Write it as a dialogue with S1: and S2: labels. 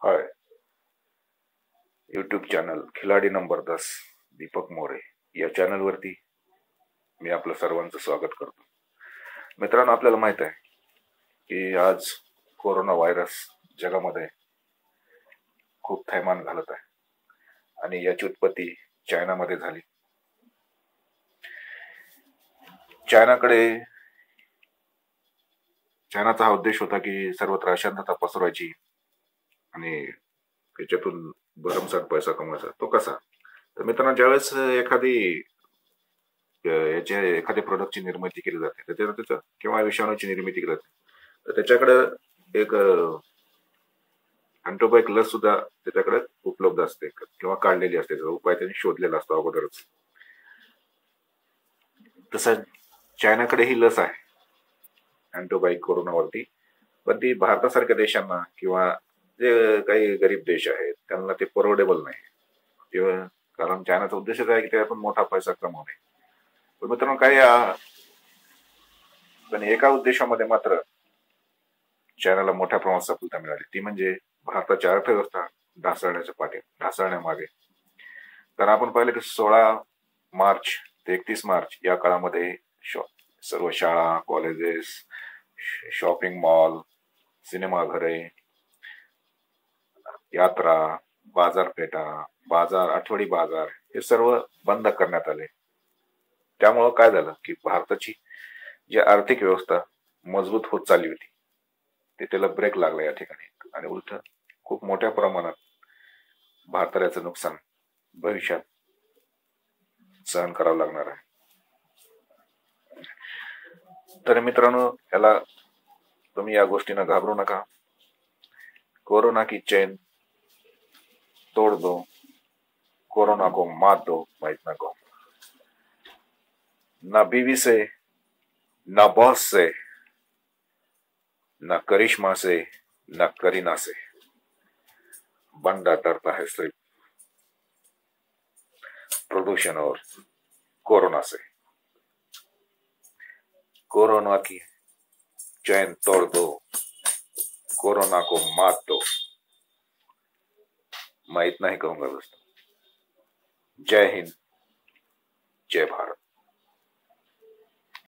S1: हाय, YouTube channel खिलाडी number 10 Deepak More या चॅनलवरती मी आपलं सर्वांचं स्वागत करतो. मित्रांनो, आपल्याला माहित आहे की आज कोरोना व्हायरस जगामध्ये खूप थैमान घालत आहे आणि याची उत्पत्ती चायनामध्ये झाली. चायनाचा हा उद्देश होता की सर्वत्र अशांतता पसरवायची आणि त्याच्यातून भरमसाठ पैसा कमवायचा. तो कसा? तर मित्रांनो, ज्यावेळेस एखाद्या प्रोडक्टची निर्मिती केली जाते त्याचं किंवा विषाणूची निर्मिती केली जाते, तर त्याच्याकडे एक अँटीबायोटिक लस सुद्धा त्याच्याकडे उपलब्ध असते किंवा काढलेली असते. त्याचा उपाय त्यांनी शोधलेला असतो अगोदरच. तसं चायनाकडे ही लस आहे अँटीबायोटिक कोरोनावरती, पण ती भारतासारख्या देशांना किंवा जे काही गरीब देश आहेत त्यांना ते परवडेबल नाही. कारण चायनाचा उद्देशच आहे की त्यातून मोठा पैसा कमवणे. पण मित्रांनो, पण एका उद्देशामध्ये मात्र चायनाला मोठ्या प्रमाणात सफलता मिळाली, ती म्हणजे भारताची अर्थव्यवस्था ढासळण्यामागे. तर आपण पाहिलं की 16 मार्च ते 31 मार्च या काळामध्ये सर्व शाळा, कॉलेजेस, शॉपिंग मॉल, सिनेमा घरे, यात्रा, बाजारपेठा, आठवडी बाजार हे सर्व बंद करण्यात आले. त्यामुळं काय झालं की भारताची जी आर्थिक व्यवस्था मजबूत होत चालली होती ते त्याला ब्रेक लागला या ठिकाणी, आणि उलट खूप मोठ्या प्रमाणात भारताला याचं नुकसान भविष्यात सहन करावं लागणार आहे. तर मित्रांनो, याला तुम्ही या गोष्टीनं घाबरू नका. कोरोना की चैन तोड़ दो, कोरोना को मात दो, माहित नको. ना बीवी से, ना बॉस से, न करिश्मा से, न करीना से, बंदा डरता है सिर्फ प्रदूषण और कोरोना से. कोरोना की चैन तोड़ दो, कोरोना को मात दो. मैं इतना ही कहूंगा दोस्तों. जय हिंद, जय भारत.